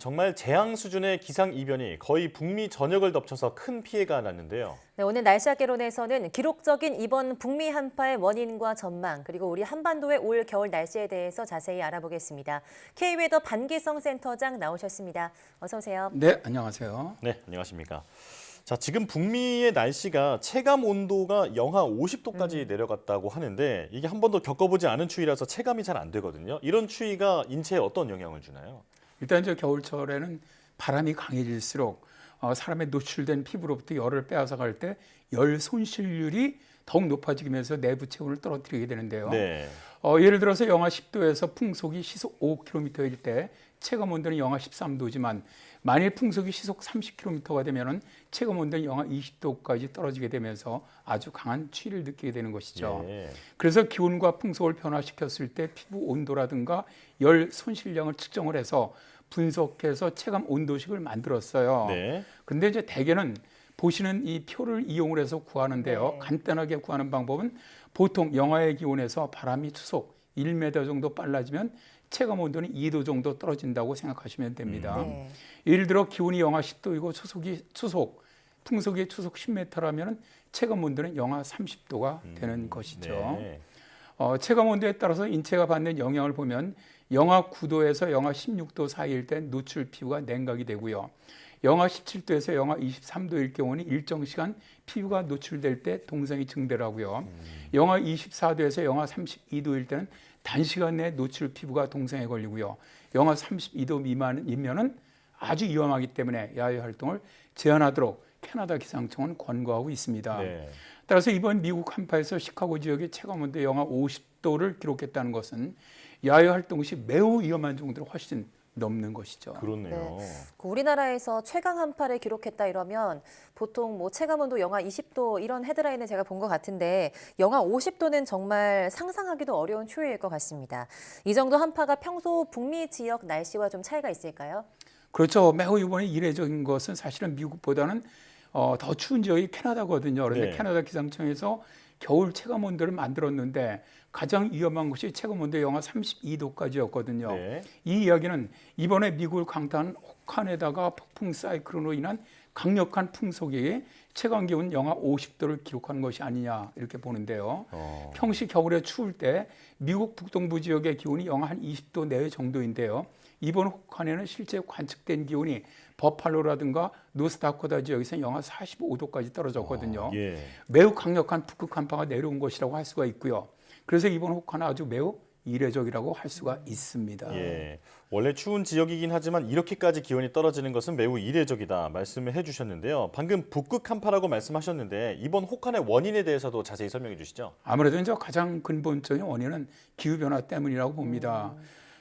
정말 재앙 수준의 기상이변이 거의 북미 전역을 덮쳐서 큰 피해가 났는데요. 네, 오늘 날씨학개론에서는 기록적인 이번 북미 한파의 원인과 전망, 그리고 우리 한반도의 올 겨울 날씨에 대해서 자세히 알아보겠습니다. K웨더 반기성 센터장 나오셨습니다. 어서 오세요. 네, 안녕하세요. 네, 안녕하십니까. 자, 지금 북미의 날씨가 체감 온도가 영하 50도까지 내려갔다고 하는데 이게 한 번도 겪어보지 않은 추위라서 체감이 잘 안 되거든요. 이런 추위가 인체에 어떤 영향을 주나요? 일단 겨울철에는 바람이 강해질수록 사람의 노출된 피부로부터 열을 빼앗아갈 때 열 손실률이 더욱 높아지면서 내부 체온을 떨어뜨리게 되는데요. 네. 예를 들어서 영하 10도에서 풍속이 시속 5km일 때 체감 온도는 영하 13도지만 만일 풍속이 시속 30km가 되면은 체감 온도는 영하 20도까지 떨어지게 되면서 아주 강한 추위를 느끼게 되는 것이죠. 네. 그래서 기온과 풍속을 변화시켰을 때 피부 온도라든가 열 손실량을 측정을 해서 분석해서 체감 온도식을 만들었어요. 네. 그런데 이제 대개는 보시는 이 표를 이용을 해서 구하는데요. 네. 간단하게 구하는 방법은 보통 영하의 기온에서 바람이 추속 1m 정도 빨라지면 체감 온도는 2도 정도 떨어진다고 생각하시면 됩니다. 네. 예를 들어 기온이 영하 10도이고 풍속이 추속 10m라면 체감 온도는 영하 30도가 되는 것이죠. 네. 체감 온도에 따라서 인체가 받는 영향을 보면 영하 9도에서 영하 16도 사이일 때 노출 피부가 냉각이 되고요. 영하 17도에서 영하 23도일 경우는 일정 시간 피부가 노출될 때 동상이 증대하고요. 영하 24도에서 영하 32도일 때는 단시간 내에 노출 피부가 동상에 걸리고요. 영하 32도 미만이면은 아주 위험하기 때문에 야외 활동을 제한하도록 캐나다 기상청은 권고하고 있습니다. 네. 따라서 이번 미국 한파에서 시카고 지역의 체감온도 영하 50도를 기록했다는 것은 야외 활동 시 매우 위험한 정도로 훨씬 넘는 것이죠. 그렇네요. 우리나라에서 최강 한파를 기록했다 이러면 보통 뭐 체감온도 영하 20도 이런 헤드라인을 제가 본 것 같은데 영하 50도는 정말 상상하기도 어려운 추위일 것 같습니다. 이 정도 한파가 평소 북미 지역 날씨와 좀 차이가 있을까요? 그렇죠. 매우 이번에 이례적인 것은 사실은 미국보다는 더 추운 지역이 캐나다거든요. 그런데 네. 캐나다 기상청에서 겨울 체감 온도를 만들었는데 가장 위험한 것이 체감 온도 영하 32도까지였거든요. 네. 이 이야기는 이번에 미국을 강타한 혹한에다가 폭풍 사이클론으로 인한 강력한 풍속에 체감 기온 영하 50도를 기록하는 것이 아니냐 이렇게 보는데요. 평시 겨울에 추울 때 미국 북동부 지역의 기온이 영하 한 20도 내외 정도인데요. 이번 혹한에는 실제 관측된 기온이 버팔로라든가 노스다코타 지역에서 영하 45도까지 떨어졌거든요. 예. 매우 강력한 북극 한파가 내려온 것이라고 할 수가 있고요. 그래서 이번 혹한은 아주 매우 이례적이라고 할 수가 있습니다. 예. 원래 추운 지역이긴 하지만 이렇게까지 기온이 떨어지는 것은 매우 이례적이다 말씀을 해주셨는데요. 방금 북극 한파라고 말씀하셨는데 이번 혹한의 원인에 대해서도 자세히 설명해 주시죠. 아무래도 이제 가장 근본적인 원인은 기후변화 때문이라고 봅니다.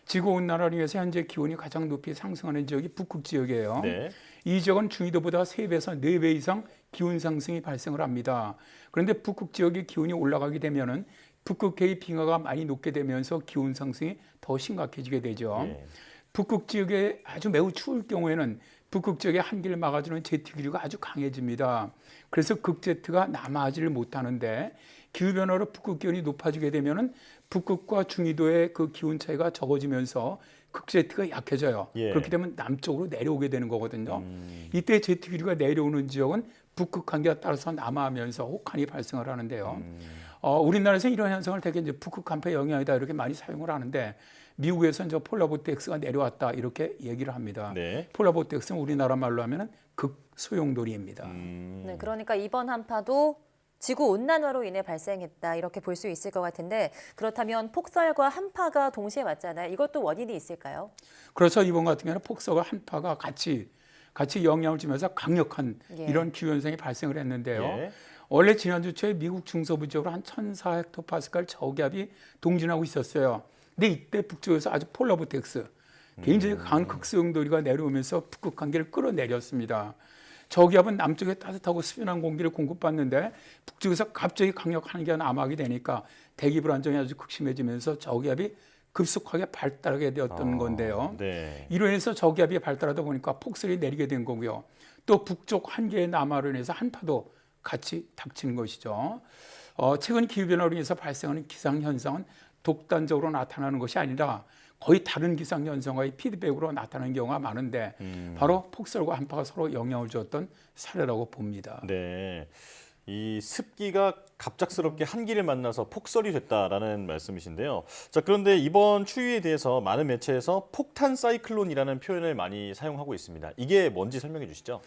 지구온난화를 위해서 현재 기온이 가장 높이 상승하는 지역이 북극 지역이에요. 네. 이 지역은 중위도보다 3배에서 4배 이상 기온 상승이 발생을 합니다. 그런데 북극 지역의 기온이 올라가게 되면은 북극해의 빙하가 많이 녹게 되면서 기온 상승이 더 심각해지게 되죠. 예. 북극 지역에 아주 매우 추울 경우에는 북극 지역의 한기를 막아주는 제트 기류가 아주 강해집니다. 그래서 극제트가 남하하지를 못하는데 기후변화로 북극 기온이 높아지게 되면은 북극과 중위도의 그 기온 차이가 적어지면서 극제트가 약해져요. 예. 그렇게 되면 남쪽으로 내려오게 되는 거거든요. 이때 제트 기류가 내려오는 지역은 북극 한기가 따라서 남하하면서 혹한이 발생을 하는데요. 우리나라에서 이런 현상을 되게 이제 북극 한파의 영향이다 이렇게 많이 사용을 하는데 미국에서는 저 폴라보텍스가 내려왔다 이렇게 얘기를 합니다. 네. 폴라보텍스는 우리나라 말로 하면은 극소용돌이입니다. 네, 그러니까 이번 한파도 지구 온난화로 인해 발생했다 이렇게 볼 수 있을 것 같은데 그렇다면 폭설과 한파가 동시에 왔잖아요. 이것도 원인이 있을까요? 그렇죠. 이번 같은 경우는 폭설과 한파가 같이 영향을 주면서 강력한 예. 이런 기후 현상이 발생을 했는데요. 예. 원래 지난주 초에 미국 중서부 지역으로 한 1,400헥토파스칼 저기압이 동진하고 있었어요. 근데 이때 북쪽에서 아주 폴라보텍스, 굉장히 강한 극소용돌이가 내려오면서 북극 한기를 끌어내렸습니다. 저기압은 남쪽에 따뜻하고 수분한 공기를 공급받는데 북쪽에서 갑자기 강력한 한기가 남하게 되니까 대기 불안정이 아주 극심해지면서 저기압이 급속하게 발달하게 되었던 건데요. 네. 이로 인해서 저기압이 발달하다 보니까 폭설이 내리게 된 거고요. 또 북쪽 한기의 남하로 인해서 한파도 같이 닥치는 것이죠. 최근 기후변화로 인해서 발생하는 기상현상은 독단적으로 나타나는 것이 아니라 거의 다른 기상 현상과의 피드백으로 나타나는 경우가 많은데 바로 폭설과 한파가 서로 영향을 줬던 사례라고 봅니다. 네. 이 습기가 갑작스럽게 한기를 만나서 폭설이 됐다라는 말씀이신데요. 자, 그런데 이번 추위에 대해서 많은 매체에서 폭탄 사이클론이라는 표현을 많이 사용하고 있습니다. 이게 뭔지 설명해 주시죠.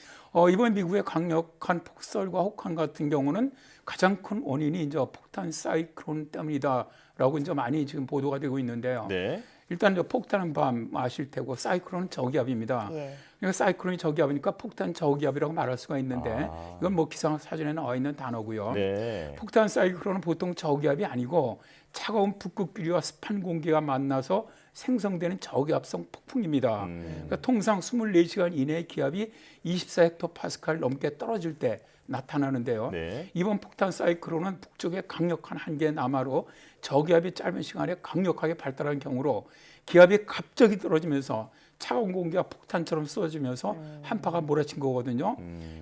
이번 미국의 강력한 폭설과 혹한 같은 경우는 가장 큰 원인이 이제 폭탄 사이클론 때문이다라고 이제 많이 지금 보도가 되고 있는데요. 네. 일단 이제 폭탄은 밤 아실 테고 사이클론은 저기압입니다. 예. 그러니까 사이클론이 저기압이니까 폭탄 저기압이라고 말할 수가 있는데 이건 뭐 기상 사전에 나와 있는 단어고요. 네. 폭탄 사이클론은 보통 저기압이 아니고 차가운 북극기류와 습한 공기가 만나서 생성되는 저기압성 폭풍입니다. 그러니까 통상 24시간 이내의 기압이 24헥토파스칼 넘게 떨어질 때 나타나는데요. 네. 이번 폭탄 사이클론은 북쪽의 강력한 한기의 남하로 저기압이 짧은 시간에 강력하게 발달한 경우로 기압이 갑자기 떨어지면서 차가운 공기가 폭탄처럼 쏟아지면서 한파가 몰아친 거거든요.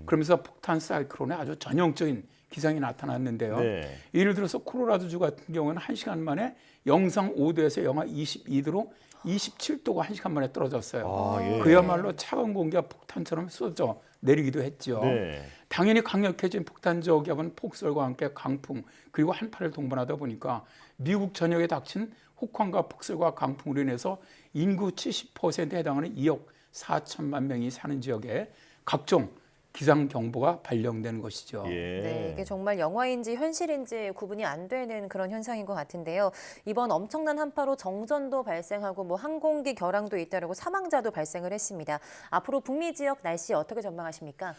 그러면서 폭탄 사이클론의 아주 전형적인 기상이 나타났는데요. 네. 예를 들어서 콜로라도주 같은 경우는 1시간 만에 영상 5도에서 영하 22도로 27도가 1시간 만에 떨어졌어요. 아, 예. 그야말로 차가운 공기가 폭탄처럼 쏟아져 내리기도 했죠. 네. 당연히 강력해진 폭탄 저기압은 폭설과 함께 강풍 그리고 한파를 동반하다 보니까 미국 전역에 닥친 혹한과 폭설과 강풍으로 인해서 인구 70%에 해당하는 2억 4천만 명이 사는 지역에 각종 기상 경보가 발령되는 것이죠. 예. 네, 이게 정말 영화인지 현실인지 구분이 안 되는 그런 현상인 것 같은데요. 이번 엄청난 한파로 정전도 발생하고 뭐 항공기 결항도 잇따르고 사망자도 발생을 했습니다. 앞으로 북미 지역 날씨 어떻게 전망하십니까?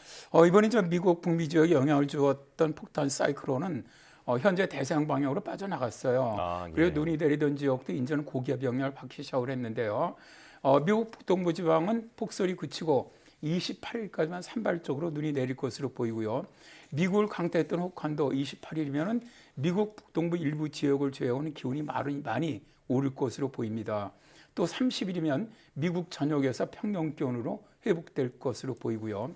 이번에 저 미국 북미 지역에 영향을 주었던 폭탄 사이클론은 현재 대서양 방향으로 빠져나갔어요. 아, 예. 그리고 눈이 내리던 지역도 이제는 고기압 영향을 받기 시작을 했는데요. 미국 북동부 지방은 폭설이 그치고 28일까지만 산발적으로 눈이 내릴 것으로 보이고요. 미국을 강타했던 혹한도 28일이면 미국 북동부 일부 지역을 제외하고는 기온이 많이 오를 것으로 보입니다. 또 30일이면 미국 전역에서 평년 기온으로 회복될 것으로 보이고요.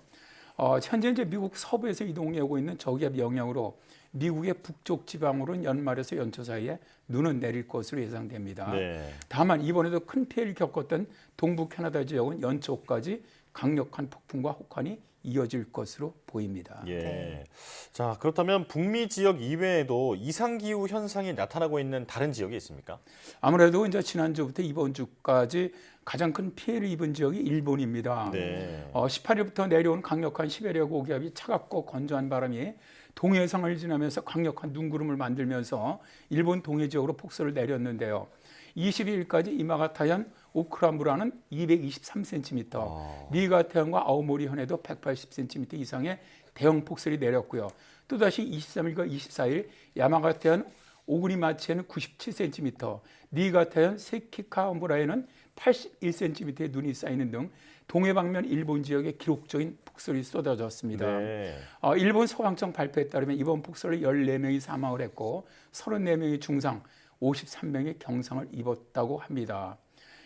현재 이제 미국 서부에서 이동하고 있는 저기압 영향으로 미국의 북쪽 지방으로는 연말에서 연초 사이에 눈은 내릴 것으로 예상됩니다. 네. 다만 이번에도 큰 피해를 겪었던 동부 캐나다 지역은 연초까지 강력한 폭풍과 혹한이 이어질 것으로 보입니다. 예. 네. 자, 그렇다면 북미 지역 이외에도 이상 기후 현상이 나타나고 있는 다른 지역이 있습니까? 아무래도 이제 지난주부터 이번 주까지 가장 큰 피해를 입은 지역이 일본입니다. 네. 18일부터 내려온 강력한 시베리아 고기압이 차갑고 건조한 바람이 동해상을 지나면서 강력한 눈구름을 만들면서 일본 동해 지역으로 폭설을 내렸는데요. 22일까지 이마가타현 오크라무라는 223cm, 니가타현과 아오모리현에도 180cm 이상의 대형 폭설이 내렸고요. 또다시 23일과 24일 야마가타현 오구니마치에는 97cm, 니가타현 세키카무라에는 81cm의 눈이 쌓이는 등 동해방면 일본 지역에 기록적인 폭설이 쏟아졌습니다. 네. 일본 소방청 발표에 따르면 이번 폭설로 14명이 사망을 했고 34명이 중상, 53명이 경상을 입었다고 합니다.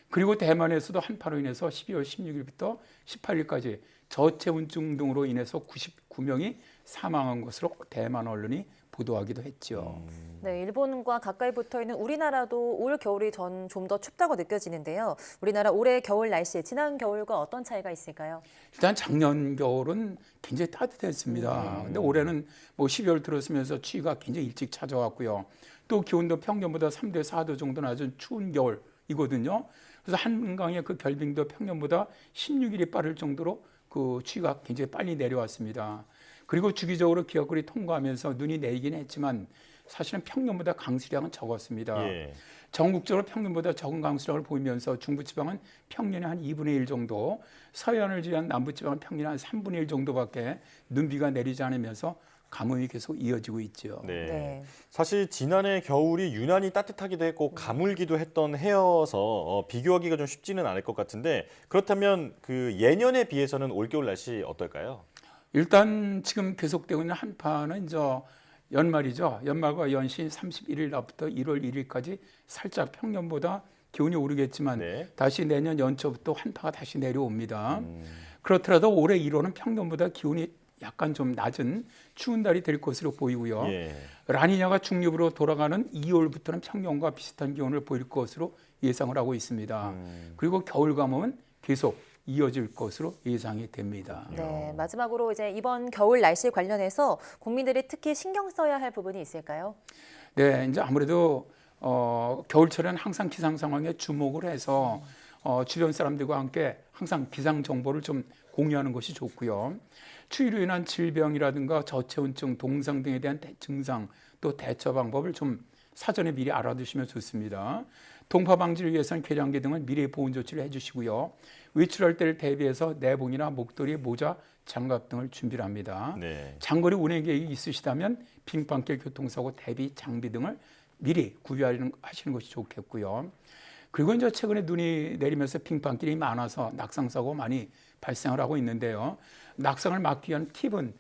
그리고 대만에서도 한파로 인해서 12월 16일부터 18일까지 저체온증 등으로 인해서 99명이 사망한 것으로 대만 언론이 보도하기도 했죠. 네, 일본과 가까이 붙어 있는 우리나라도 올 겨울이 좀 더 춥다고 느껴지는데요. 우리나라 올해 겨울 날씨, 지난 겨울과 어떤 차이가 있을까요? 일단 작년 겨울은 굉장히 따뜻했습니다. 근데 올해는 뭐 12월 들어서면서 추위가 굉장히 일찍 찾아왔고요. 또 기온도 평년보다 3도 4도 정도 낮은 추운 겨울이거든요. 그래서 한강의 그 결빙도 평년보다 16일이 빠를 정도로 그 추위가 굉장히 빨리 내려왔습니다. 그리고 주기적으로 기압골이 통과하면서 눈이 내리긴 했지만 사실은 평년보다 강수량은 적었습니다. 예. 전국적으로 평년보다 적은 강수량을 보이면서 중부지방은 평년의 한 2분의 1 정도, 서해안을 제외한 남부지방은 평년의 한 3분의 1 정도밖에 눈비가 내리지 않으면서 가뭄이 계속 이어지고 있죠. 네. 네. 사실 지난해 겨울이 유난히 따뜻하기도 했고 가물기도 했던 해여서 비교하기가 좀 쉽지는 않을 것 같은데 그렇다면 그 예년에 비해서는 올겨울 날씨 어떨까요? 일단 지금 계속되고 있는 한파는 이제 연말이죠. 연말과 연신 31일 날부터 1월 1일까지 살짝 평년보다 기온이 오르겠지만 네. 다시 내년 연초부터 한파가 다시 내려옵니다. 그렇더라도 올해 1월은 평년보다 기온이 약간 좀 낮은 추운 달이 될 것으로 보이고요. 예. 라니냐가 중립으로 돌아가는 2월부터는 평년과 비슷한 기온을 보일 것으로 예상을 하고 있습니다. 그리고 겨울 가뭄은 계속 이어질 것으로 예상이 됩니다. 네, 마지막으로 이제 이번 겨울 날씨 관련해서 국민들이 특히 신경 써야 할 부분이 있을까요? 네, 이제 아무래도 겨울철에는 항상 기상 상황에 주목을 해서 주변 사람들과 함께 항상 기상 정보를 좀 공유하는 것이 좋고요. 추위로 인한 질병이라든가 저체온증, 동상 등에 대한 증상 또 대처 방법을 좀 사전에 미리 알아두시면 좋습니다. 동파 방지를 위해서는 계량기 등을 미리 보온 조치를 해주시고요. 외출할 때를 대비해서 내복이나 목도리, 모자, 장갑 등을 준비를 합니다. 네. 장거리 운행 계획이 있으시다면 빙판길 교통사고 대비 장비 등을 미리 구비하시는 것이 좋겠고요. 그리고 이제 최근에 눈이 내리면서 빙판길이 많아서 낙상사고 많이 발생을 하고 있는데요. 낙상을 막기 위한 팁은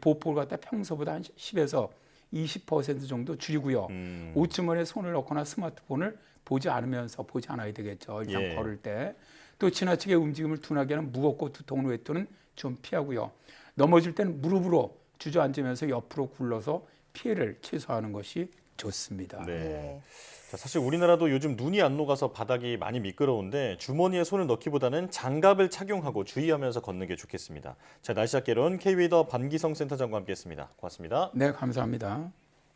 보폭을 갖다 평소보다 한 10에서 20% 정도 줄이고요. 옷주머니에 손을 넣거나 스마트폰을 보지 않아야 되겠죠. 일단 예. 걸을 때. 또 지나치게 움직임을 둔하게 하는 무겁고 두터운 외투는 좀 피하고요. 넘어질 때는 무릎으로 주저앉으면서 옆으로 굴러서 피해를 최소화하는 것이 좋습니다. 네. 예. 자, 사실 우리나라도 요즘 눈이 안 녹아서 바닥이 많이 미끄러운데 주머니에 손을 넣기보다는 장갑을 착용하고 주의하면서 걷는 게 좋겠습니다. 자, 날씨 학개론 K-웨더 반기성 센터장과 함께했습니다. 고맙습니다. 네, 감사합니다.